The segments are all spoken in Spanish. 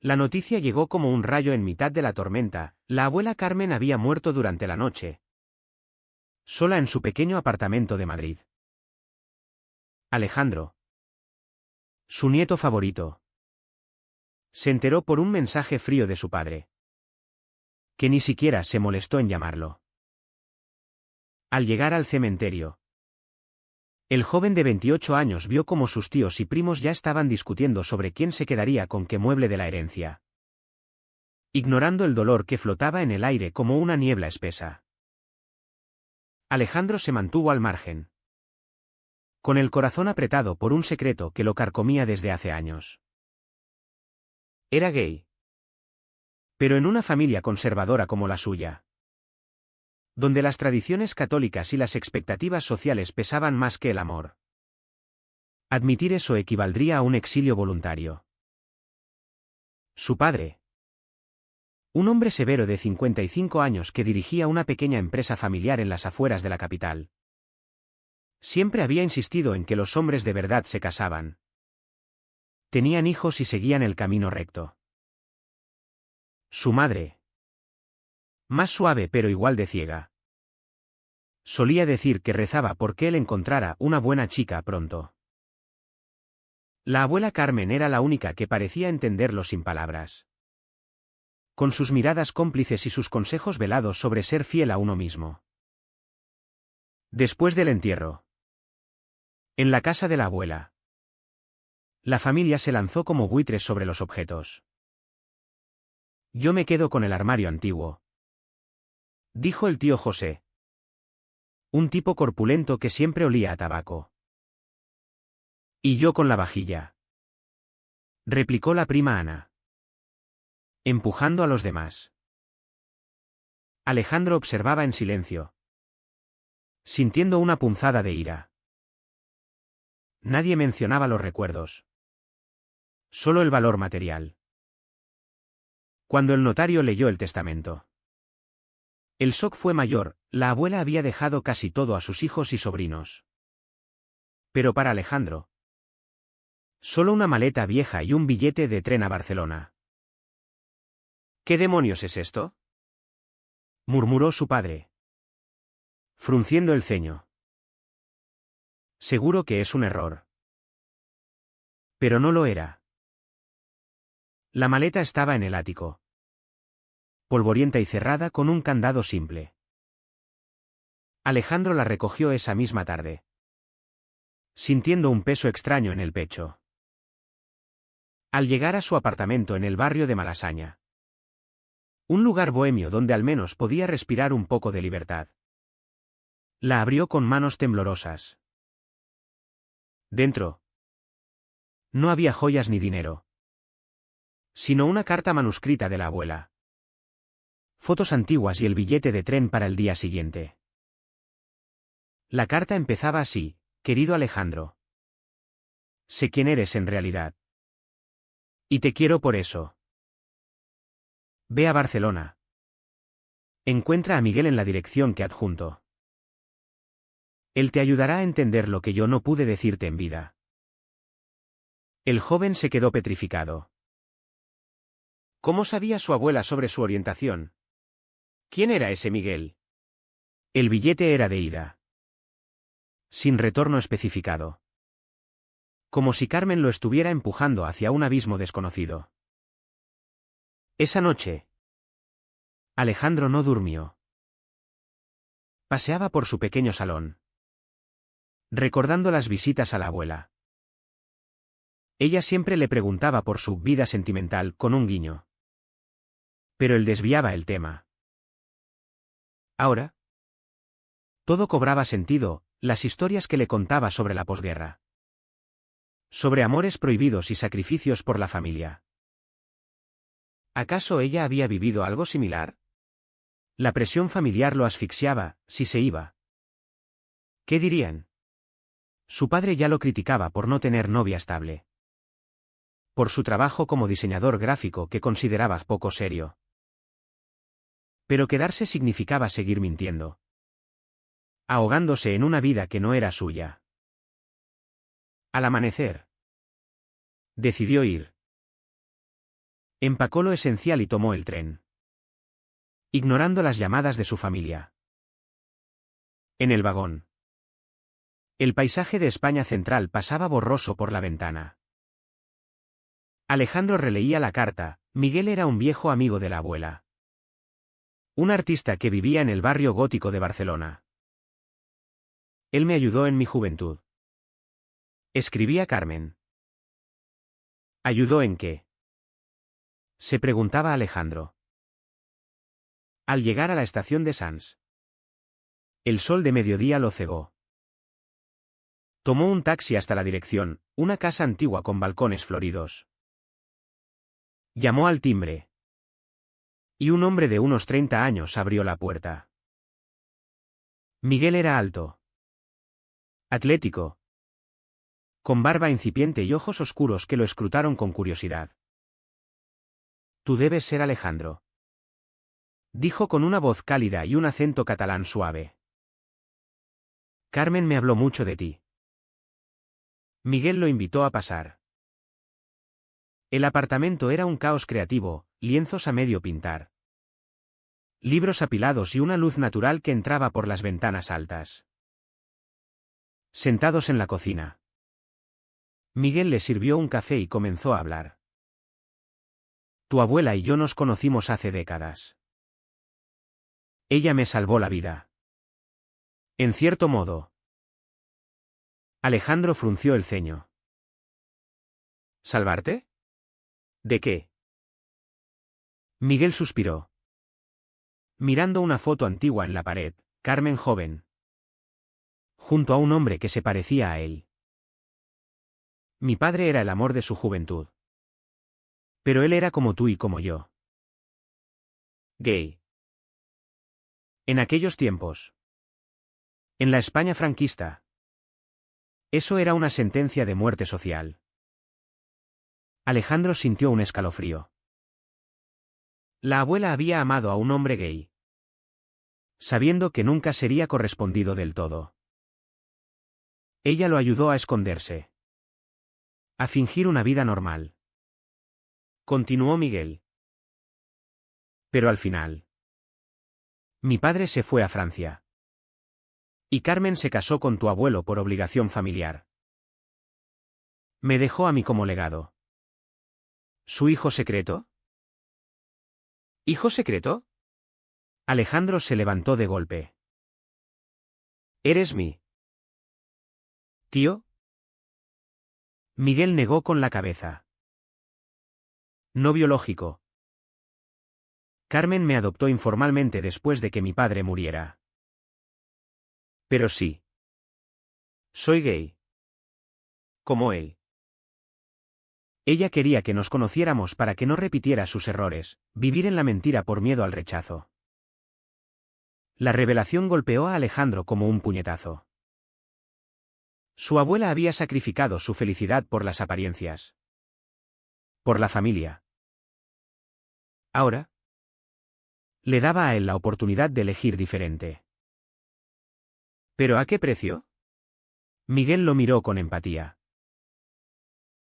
La noticia llegó como un rayo en mitad de la tormenta. La abuela Carmen había muerto durante la noche, sola en su pequeño apartamento de Madrid. Alejandro, su nieto favorito, se enteró por un mensaje frío de su padre, que ni siquiera se molestó en llamarlo. Al llegar al cementerio, el joven de 28 años vio cómo sus tíos y primos ya estaban discutiendo sobre quién se quedaría con qué mueble de la herencia, ignorando el dolor que flotaba en el aire como una niebla espesa. Alejandro se mantuvo al margen, con el corazón apretado por un secreto que lo carcomía desde hace años. Era gay, pero en una familia conservadora como la suya, donde las tradiciones católicas y las expectativas sociales pesaban más que el amor. Admitir eso equivaldría a un exilio voluntario. Su padre, un hombre severo de 55 años que dirigía una pequeña empresa familiar en las afueras de la capital, siempre había insistido en que los hombres de verdad se casaban, tenían hijos y seguían el camino recto. Su madre, más suave pero igual de ciega, solía decir que rezaba porque él encontrara una buena chica pronto. La abuela Carmen era la única que parecía entenderlo sin palabras, con sus miradas cómplices y sus consejos velados sobre ser fiel a uno mismo. Después del entierro, en la casa de la abuela, la familia se lanzó como buitres sobre los objetos. Yo me quedo con el armario antiguo, dijo el tío José, un tipo corpulento que siempre olía a tabaco. Y yo con la vajilla, replicó la prima Ana, empujando a los demás. Alejandro observaba en silencio, sintiendo una punzada de ira. Nadie mencionaba los recuerdos, solo el valor material. Cuando el notario leyó el testamento, el shock fue mayor. La abuela había dejado casi todo a sus hijos y sobrinos. Pero para Alejandro, solo una maleta vieja y un billete de tren a Barcelona. ¿Qué demonios es esto?, murmuró su padre, frunciendo el ceño. Seguro que es un error. Pero no lo era. La maleta estaba en el ático, polvorienta y cerrada con un candado simple. Alejandro la recogió esa misma tarde, sintiendo un peso extraño en el pecho. Al llegar a su apartamento en el barrio de Malasaña, un lugar bohemio donde al menos podía respirar un poco de libertad, la abrió con manos temblorosas. Dentro, no había joyas ni dinero, sino una carta manuscrita de la abuela, fotos antiguas y el billete de tren para el día siguiente. La carta empezaba así: querido Alejandro, sé quién eres en realidad, y te quiero por eso. Ve a Barcelona. Encuentra a Miguel en la dirección que adjunto. Él te ayudará a entender lo que yo no pude decirte en vida. El joven se quedó petrificado. ¿Cómo sabía su abuela sobre su orientación? ¿Quién era ese Miguel? El billete era de ida, sin retorno especificado, como si Carmen lo estuviera empujando hacia un abismo desconocido. Esa noche, Alejandro no durmió. Paseaba por su pequeño salón, recordando las visitas a la abuela. Ella siempre le preguntaba por su vida sentimental con un guiño, pero él desviaba el tema. Ahora, todo cobraba sentido: las historias que le contaba sobre la posguerra, sobre amores prohibidos y sacrificios por la familia. ¿Acaso ella había vivido algo similar? La presión familiar lo asfixiaba. Si se iba, ¿qué dirían? Su padre ya lo criticaba por no tener novia estable, por su trabajo como diseñador gráfico que consideraba poco serio. Pero quedarse significaba seguir mintiendo, ahogándose en una vida que no era suya. Al amanecer, decidió ir. Empacó lo esencial y tomó el tren, ignorando las llamadas de su familia. En el vagón. El paisaje de España central pasaba borroso por la ventana. Alejandro releía la carta. Miguel era un viejo amigo de la abuela. Un artista que vivía en el barrio gótico de Barcelona. Él me ayudó en mi juventud. Escribía Carmen. ¿Ayudó en qué? Se preguntaba Alejandro. Al llegar a la estación de Sants. El sol de mediodía lo cegó. Tomó un taxi hasta la dirección, una casa antigua con balcones floridos. Llamó al timbre. Y un hombre de unos 30 años abrió la puerta. Miguel era alto, atlético, con barba incipiente y ojos oscuros que lo escrutaron con curiosidad. Tú debes ser Alejandro, dijo con una voz cálida y un acento catalán suave. Carmen me habló mucho de ti. Miguel lo invitó a pasar. El apartamento era un caos creativo, lienzos a medio pintar, libros apilados y una luz natural que entraba por las ventanas altas. Sentados en la cocina, Miguel le sirvió un café y comenzó a hablar. Tu abuela y yo nos conocimos hace décadas. Ella me salvó la vida. En cierto modo. Alejandro frunció el ceño. ¿Salvarte? ¿De qué? Miguel suspiró. Mirando una foto antigua en la pared, Carmen joven. Junto a un hombre que se parecía a él. Mi padre era el amor de su juventud. Pero él era como tú y como yo. Gay. En aquellos tiempos. En la España franquista. Eso era una sentencia de muerte social. Alejandro sintió un escalofrío. La abuela había amado a un hombre gay, sabiendo que nunca sería correspondido del todo. Ella lo ayudó a esconderse, a fingir una vida normal. Continuó Miguel. Pero al final, mi padre se fue a Francia. Y Carmen se casó con tu abuelo por obligación familiar. Me dejó a mí como legado. ¿Su hijo secreto? ¿Hijo secreto? Alejandro se levantó de golpe. ¿Eres mi tío? Miguel negó con la cabeza. No biológico. Carmen me adoptó informalmente después de que mi padre muriera. Pero sí. Soy gay. Como él. Ella quería que nos conociéramos para que no repitiera sus errores, vivir en la mentira por miedo al rechazo. La revelación golpeó a Alejandro como un puñetazo. Su abuela había sacrificado su felicidad por las apariencias. Por la familia. Ahora, le daba a él la oportunidad de elegir diferente. ¿Pero a qué precio? Miguel lo miró con empatía.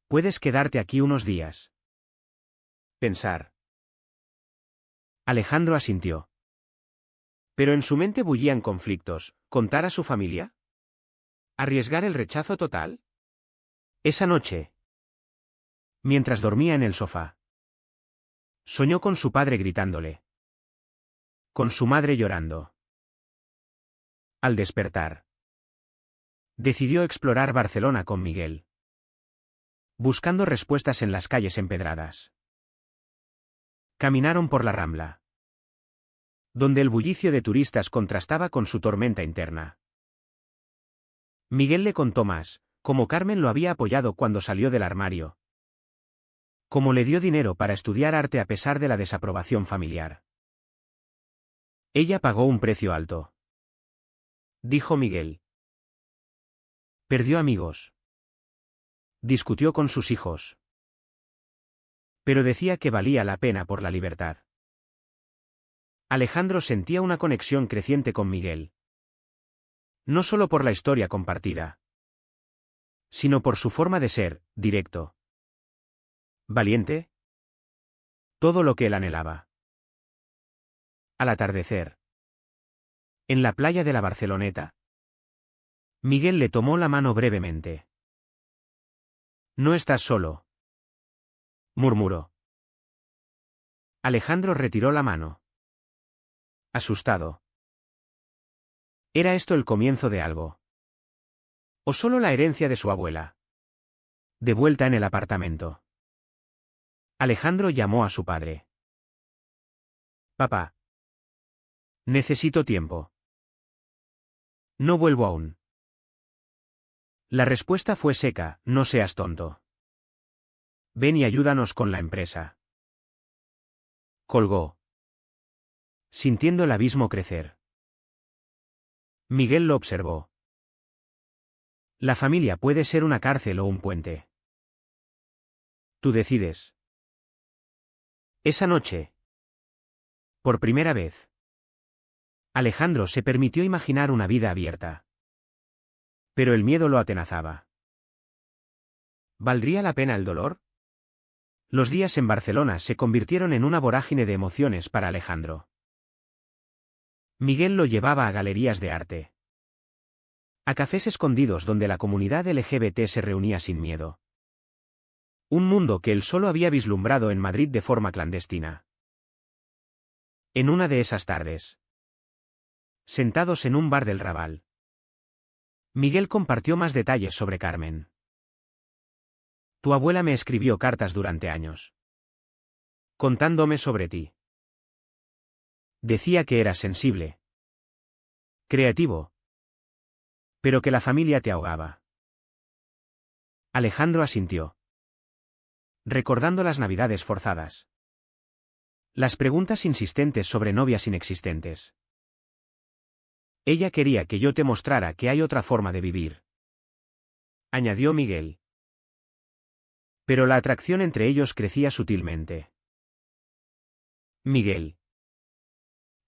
Puedes quedarte aquí unos días. Pensar. Alejandro asintió. Pero en su mente bullían conflictos. ¿Contar a su familia? ¿Arriesgar el rechazo total? Esa noche, mientras dormía en el sofá, soñó con su padre gritándole. Con su madre llorando. Al despertar, decidió explorar Barcelona con Miguel, buscando respuestas en las calles empedradas. Caminaron por la Rambla, donde el bullicio de turistas contrastaba con su tormenta interna. Miguel le contó más, cómo Carmen lo había apoyado cuando salió del armario, cómo le dio dinero para estudiar arte a pesar de la desaprobación familiar. Ella pagó un precio alto, dijo Miguel. Perdió amigos. Discutió con sus hijos. Pero decía que valía la pena por la libertad. Alejandro sentía una conexión creciente con Miguel. No solo por la historia compartida, sino por su forma de ser, directo. Valiente. Todo lo que él anhelaba. Al atardecer. En la playa de la Barceloneta. Miguel le tomó la mano brevemente. No estás solo, murmuró. Alejandro retiró la mano. Asustado. ¿Era esto el comienzo de algo? ¿O solo la herencia de su abuela? De vuelta en el apartamento. Alejandro llamó a su padre. Papá. Necesito tiempo. No vuelvo aún. La respuesta fue seca, no seas tonto. Ven y ayúdanos con la empresa. Colgó. Sintiendo el abismo crecer. Miguel lo observó. La familia puede ser una cárcel o un puente. Tú decides. Esa noche. Por primera vez. Alejandro se permitió imaginar una vida abierta. Pero el miedo lo atenazaba. ¿Valdría la pena el dolor? Los días en Barcelona se convirtieron en una vorágine de emociones para Alejandro. Miguel lo llevaba a galerías de arte. A cafés escondidos donde la comunidad LGBT se reunía sin miedo. Un mundo que él solo había vislumbrado en Madrid de forma clandestina. En una de esas tardes. Sentados en un bar del Raval. Miguel compartió más detalles sobre Carmen. Tu abuela me escribió cartas durante años. Contándome sobre ti. Decía que eras sensible. Creativo. Pero que la familia te ahogaba. Alejandro asintió. Recordando las navidades forzadas. Las preguntas insistentes sobre novias inexistentes. Ella quería que yo te mostrara que hay otra forma de vivir. Añadió Miguel. Pero la atracción entre ellos crecía sutilmente. Miguel.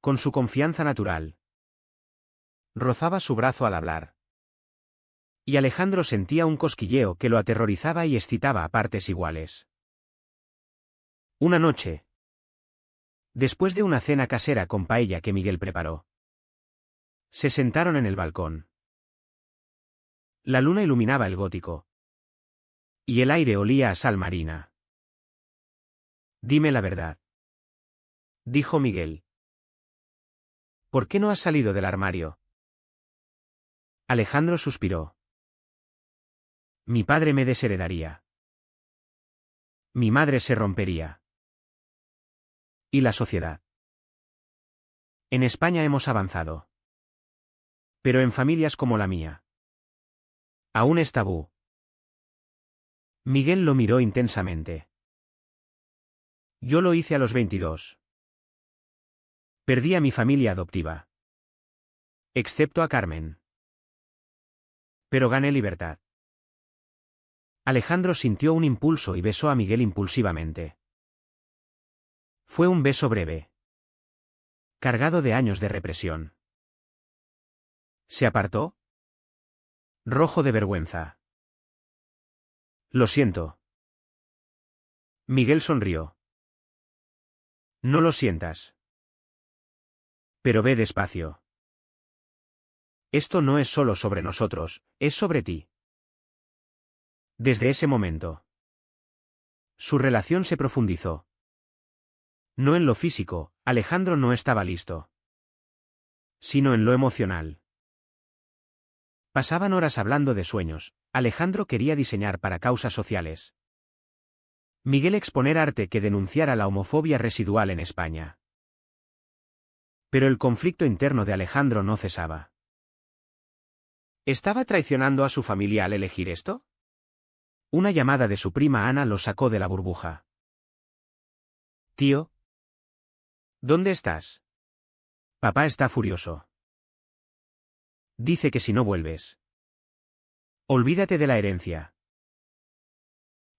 Con su confianza natural. Rozaba su brazo al hablar. Y Alejandro sentía un cosquilleo que lo aterrorizaba y excitaba a partes iguales. Una noche. Después de una cena casera con paella que Miguel preparó. Se sentaron en el balcón. La luna iluminaba el gótico. Y el aire olía a sal marina. Dime la verdad. Dijo Miguel. ¿Por qué no has salido del armario? Alejandro suspiró. Mi padre me desheredaría. Mi madre se rompería. ¿Y la sociedad? En España hemos avanzado. Pero en familias como la mía. Aún es tabú. Miguel lo miró intensamente. Yo lo hice a los 22. Perdí a mi familia adoptiva. Excepto a Carmen. Pero gané libertad. Alejandro sintió un impulso y besó a Miguel impulsivamente. Fue un beso breve. Cargado de años de represión. ¿Se apartó? Rojo de vergüenza. Lo siento. Miguel sonrió. No lo sientas. Pero ve despacio. Esto no es solo sobre nosotros, es sobre ti. Desde ese momento. Su relación se profundizó. No en lo físico, Alejandro no estaba listo. Sino en lo emocional. Pasaban horas hablando de sueños. Alejandro quería diseñar para causas sociales. Miguel exponer arte que denunciara la homofobia residual en España. Pero el conflicto interno de Alejandro no cesaba. ¿Estaba traicionando a su familia al elegir esto? Una llamada de su prima Ana lo sacó de la burbuja. Tío. ¿Dónde estás? Papá está furioso. Dice que si no vuelves. Olvídate de la herencia.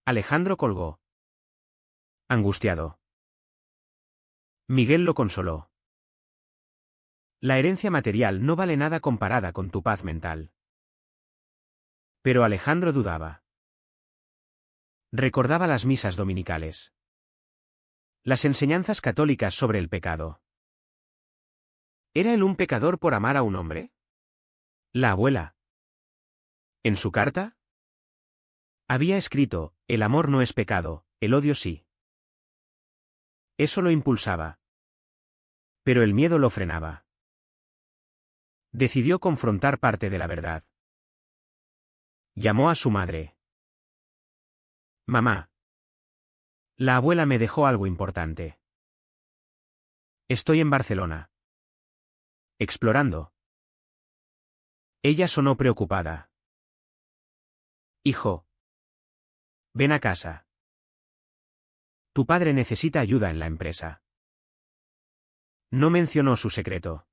Alejandro colgó. Angustiado. Miguel lo consoló. La herencia material no vale nada comparada con tu paz mental. Pero Alejandro dudaba. Recordaba las misas dominicales. Las enseñanzas católicas sobre el pecado. ¿Era él un pecador por amar a un hombre? La abuela. ¿En su carta? Había escrito, el amor no es pecado, el odio sí. Eso lo impulsaba. Pero el miedo lo frenaba. Decidió confrontar parte de la verdad. Llamó a su madre. Mamá. La abuela me dejó algo importante. Estoy en Barcelona. Explorando. Ella sonó preocupada. Hijo. Ven a casa. Tu padre necesita ayuda en la empresa. No mencionó su secreto.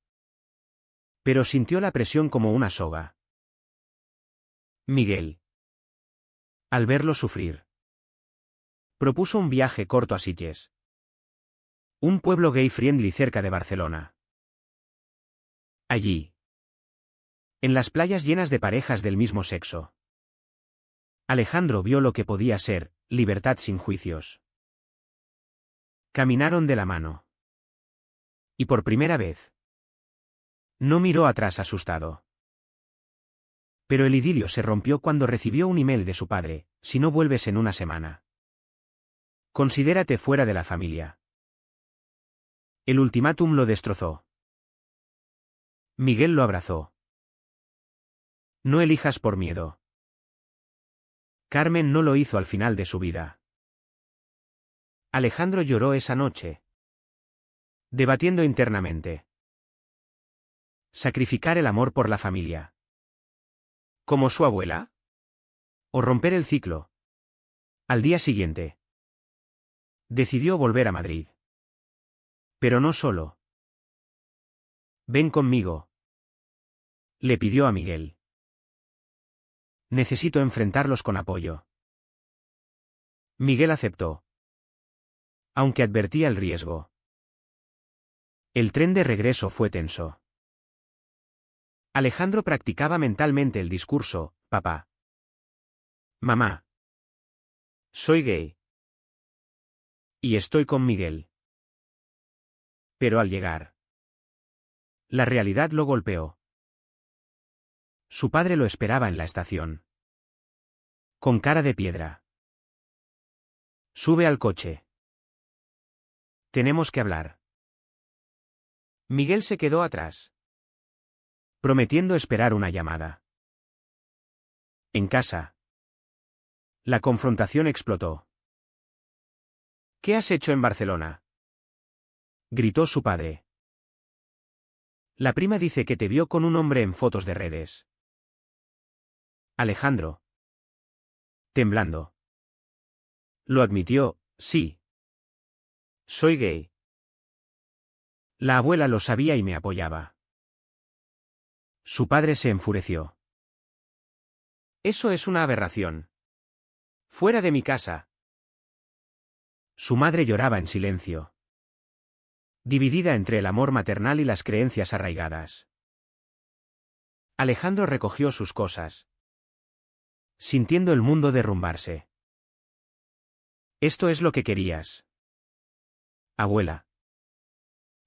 Pero sintió la presión como una soga. Miguel. Al verlo sufrir. Propuso un viaje corto a Sitges. Un pueblo gay-friendly cerca de Barcelona. Allí. En las playas llenas de parejas del mismo sexo. Alejandro vio lo que podía ser, libertad sin juicios. Caminaron de la mano. Y por primera vez. No miró atrás asustado. Pero el idilio se rompió cuando recibió un email de su padre, si no vuelves en una semana. Considérate fuera de la familia. El ultimátum lo destrozó. Miguel lo abrazó. No elijas por miedo. Carmen no lo hizo al final de su vida. Alejandro lloró esa noche. Debatiendo internamente. Sacrificar el amor por la familia. ¿Como su abuela? ¿O romper el ciclo? Al día siguiente. Decidió volver a Madrid. Pero no solo. Ven conmigo. Le pidió a Miguel. Necesito enfrentarlos con apoyo. Miguel aceptó. Aunque advertía el riesgo. El tren de regreso fue tenso. Alejandro practicaba mentalmente el discurso, papá. Mamá. Soy gay. Y estoy con Miguel. Pero al llegar. La realidad lo golpeó. Su padre lo esperaba en la estación. Con cara de piedra. Sube al coche. Tenemos que hablar. Miguel se quedó atrás. Prometiendo esperar una llamada. En casa. La confrontación explotó. ¿Qué has hecho en Barcelona? Gritó su padre. La prima dice que te vio con un hombre en fotos de redes. Alejandro. Temblando. Lo admitió, sí. Soy gay. La abuela lo sabía y me apoyaba. Su padre se enfureció. Eso es una aberración. Fuera de mi casa. Su madre lloraba en silencio. Dividida entre el amor maternal y las creencias arraigadas. Alejandro recogió sus cosas. Sintiendo el mundo derrumbarse. Esto es lo que querías. Abuela.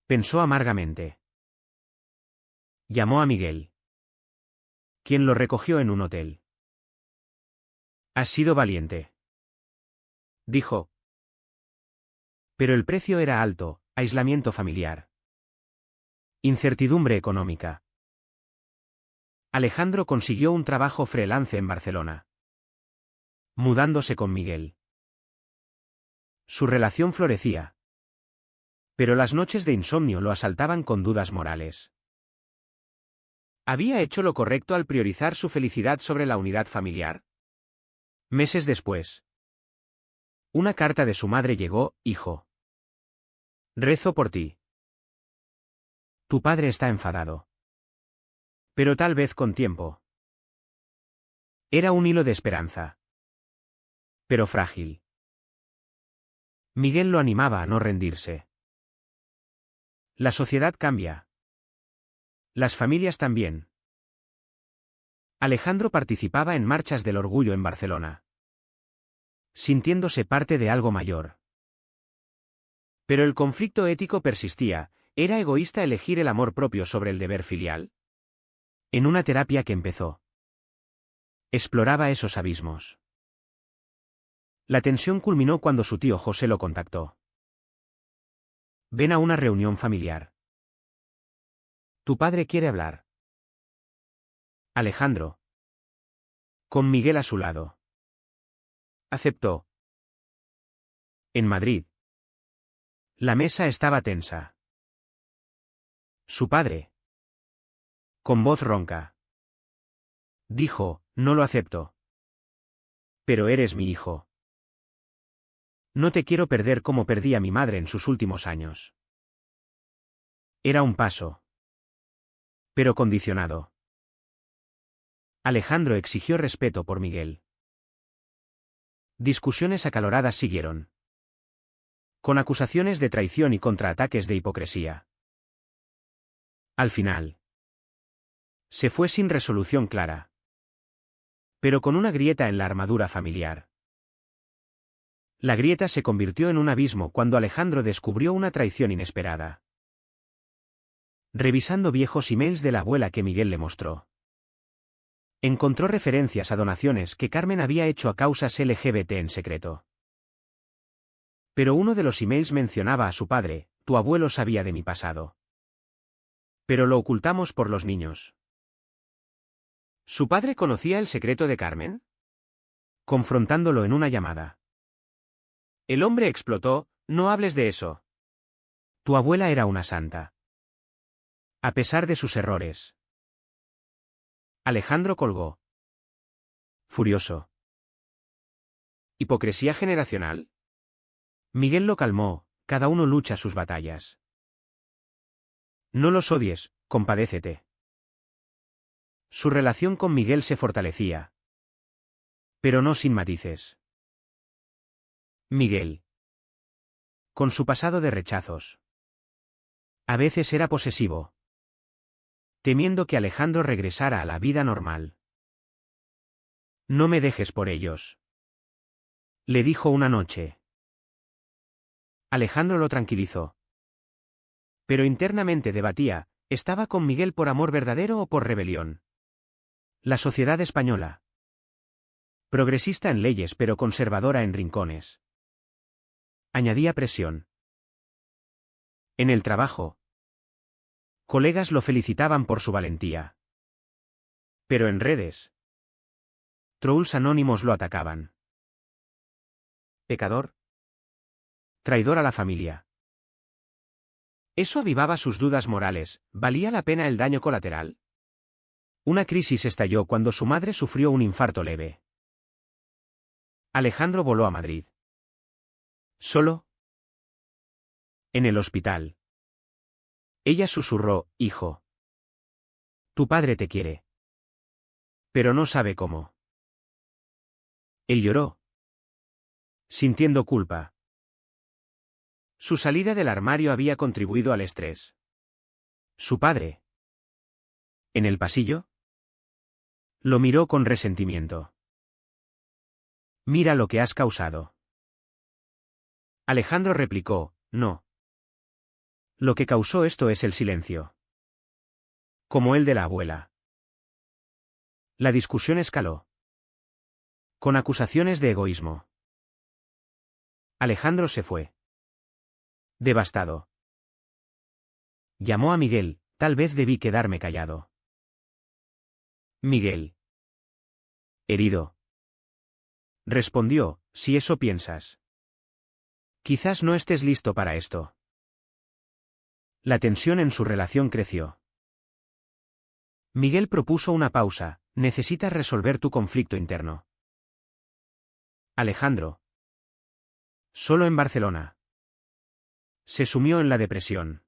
Pensó amargamente. Llamó a Miguel. Quien lo recogió en un hotel. Has sido valiente. Dijo. Pero el precio era alto, aislamiento familiar. Incertidumbre económica. Alejandro consiguió un trabajo freelance en Barcelona. Mudándose con Miguel. Su relación florecía. Pero las noches de insomnio lo asaltaban con dudas morales. ¿Había hecho lo correcto al priorizar su felicidad sobre la unidad familiar? Meses después. Una carta de su madre llegó, hijo. Rezo por ti. Tu padre está enfadado. Pero tal vez con tiempo. Era un hilo de esperanza. Pero frágil. Miguel lo animaba a no rendirse. La sociedad cambia. Las familias también. Alejandro participaba en marchas del orgullo en Barcelona. Sintiéndose parte de algo mayor. Pero el conflicto ético persistía. ¿Era egoísta elegir el amor propio sobre el deber filial? En una terapia que empezó, exploraba esos abismos. La tensión culminó cuando su tío José lo contactó. Ven a una reunión familiar. Tu padre quiere hablar. Alejandro, con Miguel a su lado, aceptó. En Madrid. La mesa estaba tensa. Su padre, con voz ronca, dijo, no lo acepto. Pero eres mi hijo. No te quiero perder como perdí a mi madre en sus últimos años. Era un paso, pero condicionado. Alejandro exigió respeto por Miguel. Discusiones acaloradas siguieron, con acusaciones de traición y contraataques de hipocresía. Al final, se fue sin resolución clara, pero con una grieta en la armadura familiar. La grieta se convirtió en un abismo cuando Alejandro descubrió una traición inesperada. Revisando viejos emails de la abuela que Miguel le mostró, encontró referencias a donaciones que Carmen había hecho a causas LGBT en secreto. Pero uno de los emails mencionaba a su padre: tu abuelo sabía de mi pasado. Pero lo ocultamos por los niños. ¿Su padre conocía el secreto de Carmen? Confrontándolo en una llamada, el hombre explotó: no hables de eso. Tu abuela era una santa, a pesar de sus errores. Alejandro colgó, furioso. ¿Hipocresía generacional? Miguel lo calmó: cada uno lucha sus batallas. No los odies, compadécete. Su relación con Miguel se fortalecía, pero no sin matices. Miguel, con su pasado de rechazos, a veces era posesivo, temiendo que Alejandro regresara a la vida normal. No me dejes por ellos, le dijo una noche. Alejandro lo tranquilizó, pero internamente debatía: ¿estaba con Miguel por amor verdadero o por rebelión? La sociedad española, progresista en leyes pero conservadora en rincones, añadía presión. En el trabajo, colegas lo felicitaban por su valentía. Pero en redes, trolls anónimos lo atacaban. ¿Pecador? ¿Traidor a la familia? Eso avivaba sus dudas morales. ¿Valía la pena el daño colateral? Una crisis estalló cuando su madre sufrió un infarto leve. Alejandro voló a Madrid. ¿Solo? En el hospital, ella susurró: hijo, tu padre te quiere, pero no sabe cómo. Él lloró, sintiendo culpa. Su salida del armario había contribuido al estrés. Su padre, en el pasillo, lo miró con resentimiento. Mira lo que has causado. Alejandro replicó: no. Lo que causó esto es el silencio. Como el de la abuela. La discusión escaló, con acusaciones de egoísmo. Alejandro se fue, devastado. Llamó a Miguel: tal vez debí quedarme callado. Miguel, herido, respondió: si eso piensas, quizás no estés listo para esto. La tensión en su relación creció. Miguel propuso una pausa: necesitas resolver tu conflicto interno. Alejandro, solo en Barcelona, se sumió en la depresión.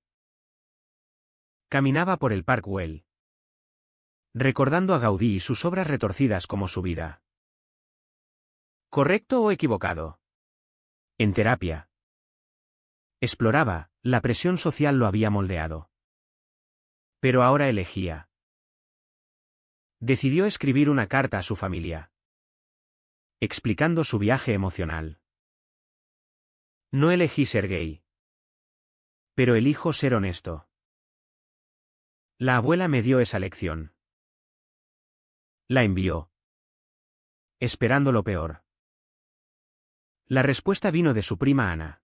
Caminaba por el Parc Güell, recordando a Gaudí y sus obras retorcidas como su vida. ¿Correcto o equivocado? En terapia, exploraba: la presión social lo había moldeado. Pero ahora elegía. Decidió escribir una carta a su familia, explicando su viaje emocional. No elegí ser gay. Pero elijo ser honesto. La abuela me dio esa lección. La envió. Esperando lo peor. La respuesta vino de su prima Ana.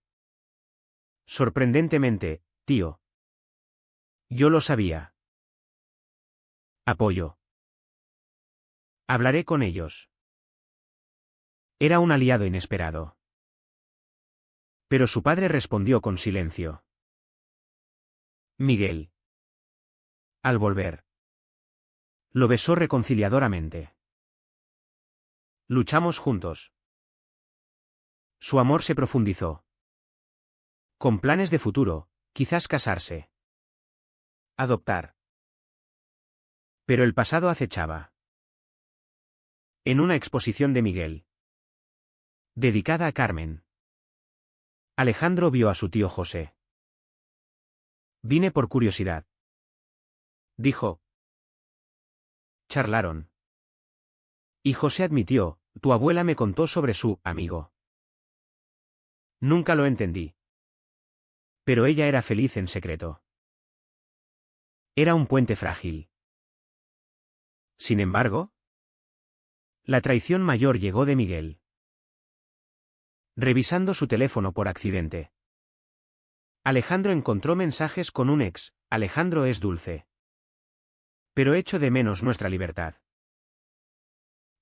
Sorprendentemente, tío. Yo lo sabía. Apoyo. Hablaré con ellos. Era un aliado inesperado. Pero su padre respondió con silencio. Miguel. Al volver. Lo besó reconciliadoramente. Luchamos juntos. Su amor se profundizó. Con planes de futuro, quizás casarse. Adoptar. Pero el pasado acechaba. En una exposición de Miguel. Dedicada a Carmen. Alejandro vio a su tío José. Vine por curiosidad. Dijo. Charlaron. Y José admitió, tu abuela me contó sobre su amigo. Nunca lo entendí. Pero ella era feliz en secreto. Era un puente frágil. Sin embargo, la traición mayor llegó de Miguel. Revisando su teléfono por accidente. Alejandro encontró mensajes con un ex, Alejandro es dulce. Pero echo de menos nuestra libertad.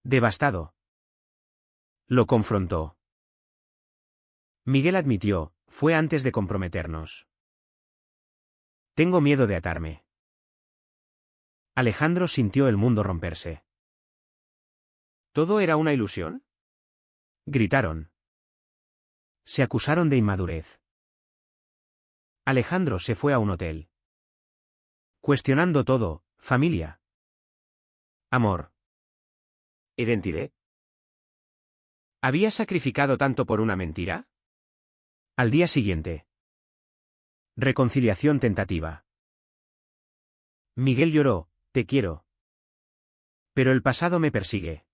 Devastado. Lo confrontó. Miguel admitió, fue antes de comprometernos. Tengo miedo de atarme. Alejandro sintió el mundo romperse. ¿Todo era una ilusión? Gritaron. Se acusaron de inmadurez. Alejandro se fue a un hotel. Cuestionando todo, familia. Amor. Identidad. ¿Había sacrificado tanto por una mentira? Al día siguiente. Reconciliación tentativa. Miguel lloró, te quiero. Pero el pasado me persigue.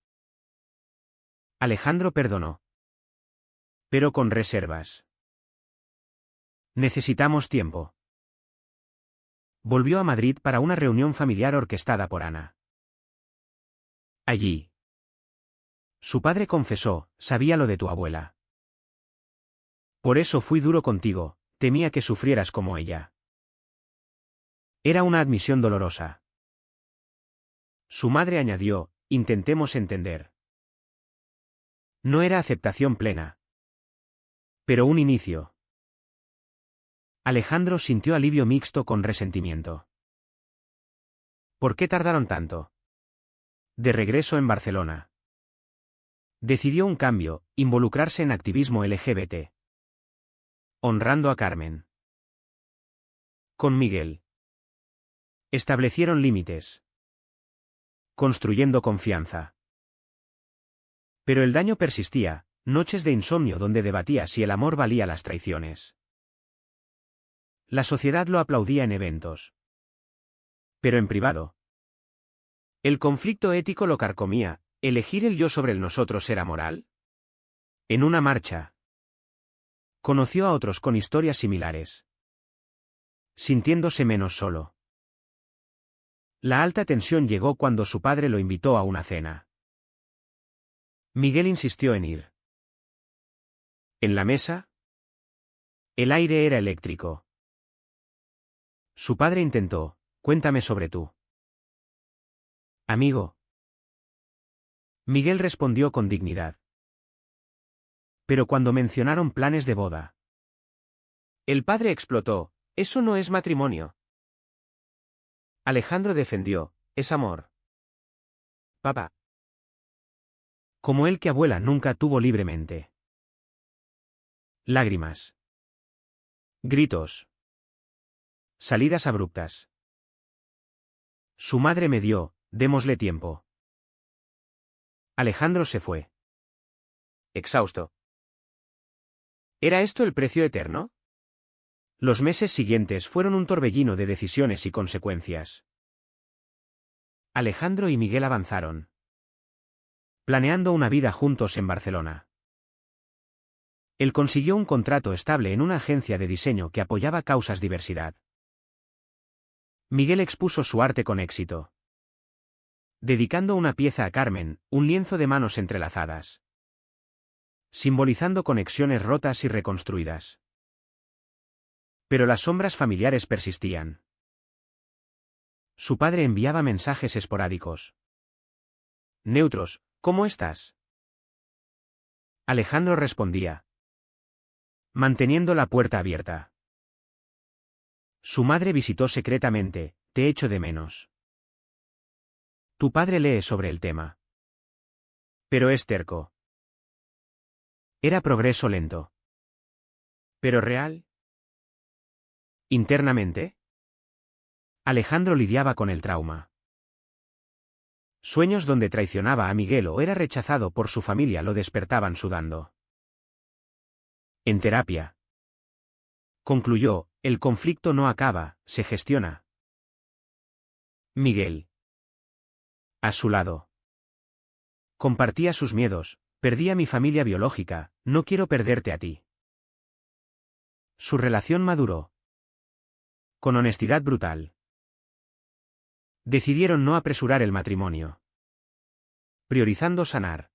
Alejandro perdonó. Pero con reservas. Necesitamos tiempo. Volvió a Madrid para una reunión familiar orquestada por Ana. Allí. Su padre confesó, sabía lo de tu abuela. Por eso fui duro contigo, temía que sufrieras como ella. Era una admisión dolorosa. Su madre añadió, intentemos entender. No era aceptación plena. Pero un inicio. Alejandro sintió alivio mixto con resentimiento. ¿Por qué tardaron tanto? De regreso en Barcelona. Decidió un cambio, involucrarse en activismo LGBT. Honrando a Carmen. Con Miguel. Establecieron límites. Construyendo confianza. Pero el daño persistía, noches de insomnio donde debatía si el amor valía las traiciones. La sociedad lo aplaudía en eventos. Pero en privado. El conflicto ético lo carcomía, ¿elegir el yo sobre el nosotros era moral? En una marcha. Conoció a otros con historias similares. Sintiéndose menos solo. La alta tensión llegó cuando su padre lo invitó a una cena. Miguel insistió en ir. En la mesa, el aire era eléctrico. Su padre intentó, cuéntame sobre tú. Amigo. Miguel respondió con dignidad. Pero cuando mencionaron planes de boda. El padre explotó, eso no es matrimonio. Alejandro defendió, es amor. Papá. Como el que abuela nunca tuvo libremente. Lágrimas. Gritos. Salidas abruptas. Su madre me dio, démosle tiempo. Alejandro se fue. Exhausto. ¿Era esto el precio eterno? Los meses siguientes fueron un torbellino de decisiones y consecuencias. Alejandro y Miguel avanzaron. Planeando una vida juntos en Barcelona. Él consiguió un contrato estable en una agencia de diseño que apoyaba causas diversidad. Miguel expuso su arte con éxito, dedicando una pieza a Carmen, un lienzo de manos entrelazadas, simbolizando conexiones rotas y reconstruidas. Pero las sombras familiares persistían. Su padre enviaba mensajes esporádicos. Neutros, ¿cómo estás? Alejandro respondía, manteniendo la puerta abierta. Su madre visitó secretamente, te echo de menos. Tu padre lee sobre el tema. Pero es terco. Era progreso lento. ¿Pero real? Internamente, Alejandro lidiaba con el trauma. Sueños donde traicionaba a Miguel o era rechazado por su familia lo despertaban sudando. En terapia, concluyó, el conflicto no acaba, se gestiona. Miguel, a su lado, compartía sus miedos, perdí a mi familia biológica, no quiero perderte a ti. Su relación maduró. Con honestidad brutal. Decidieron no apresurar el matrimonio, priorizando sanar.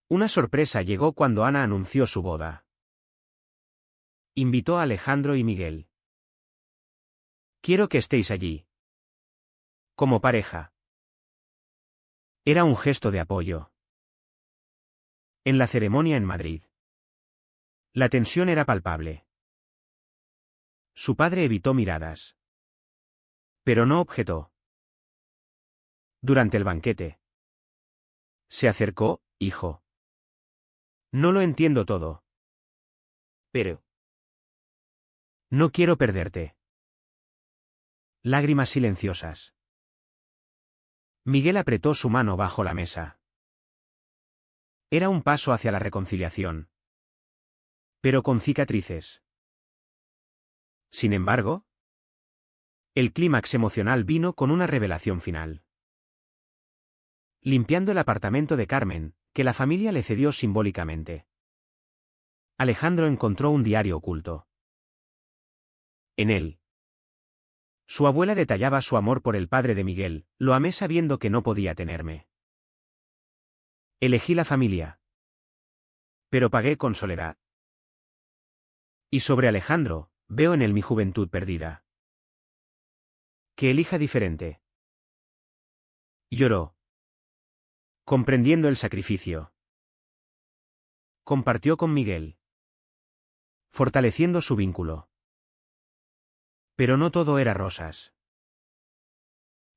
Una sorpresa llegó cuando Ana anunció su boda. Invitó a Alejandro y Miguel. Quiero que estéis allí. Como pareja. Era un gesto de apoyo. En la ceremonia en Madrid, la tensión era palpable. Su padre evitó miradas, pero no objetó. Durante el banquete, se acercó, hijo. No lo entiendo todo. Pero no quiero perderte. Lágrimas silenciosas. Miguel apretó su mano bajo la mesa. Era un paso hacia la reconciliación, pero con cicatrices. Sin embargo, el clímax emocional vino con una revelación final. Limpiando el apartamento de Carmen, que la familia le cedió simbólicamente, Alejandro encontró un diario oculto. En él, su abuela detallaba su amor por el padre de Miguel, lo amé sabiendo que no podía tenerme. Elegí la familia, pero pagué con soledad. Y sobre Alejandro, veo en él mi juventud perdida. Que elija diferente. Lloró, comprendiendo el sacrificio. Compartió con Miguel, fortaleciendo su vínculo. Pero no todo era rosas.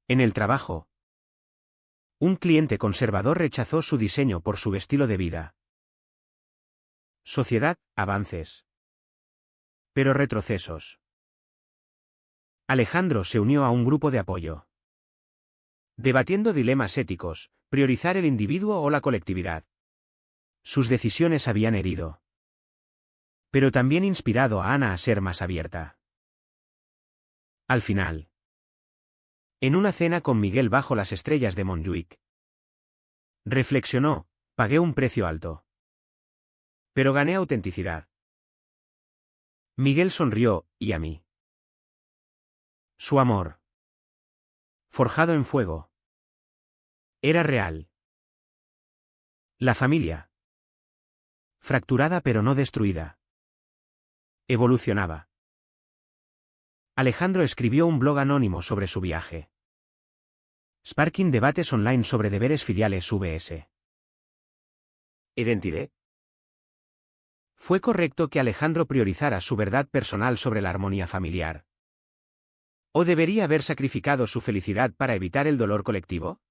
En el trabajo, un cliente conservador rechazó su diseño por su estilo de vida. Sociedad, avances. Pero retrocesos. Alejandro se unió a un grupo de apoyo, debatiendo dilemas éticos, priorizar el individuo o la colectividad. Sus decisiones habían herido, pero también inspirado a Ana a ser más abierta. Al final, en una cena con Miguel bajo las estrellas de Montjuic, reflexionó, pagué un precio alto, pero gané autenticidad. Miguel sonrió, y a mí. Su amor, forjado en fuego, era real. La familia, fracturada pero no destruida, evolucionaba. Alejandro escribió un blog anónimo sobre su viaje. Sparking debates online sobre deberes filiales vs. Identidad. ¿Fue correcto que Alejandro priorizara su verdad personal sobre la armonía familiar? ¿O debería haber sacrificado su felicidad para evitar el dolor colectivo?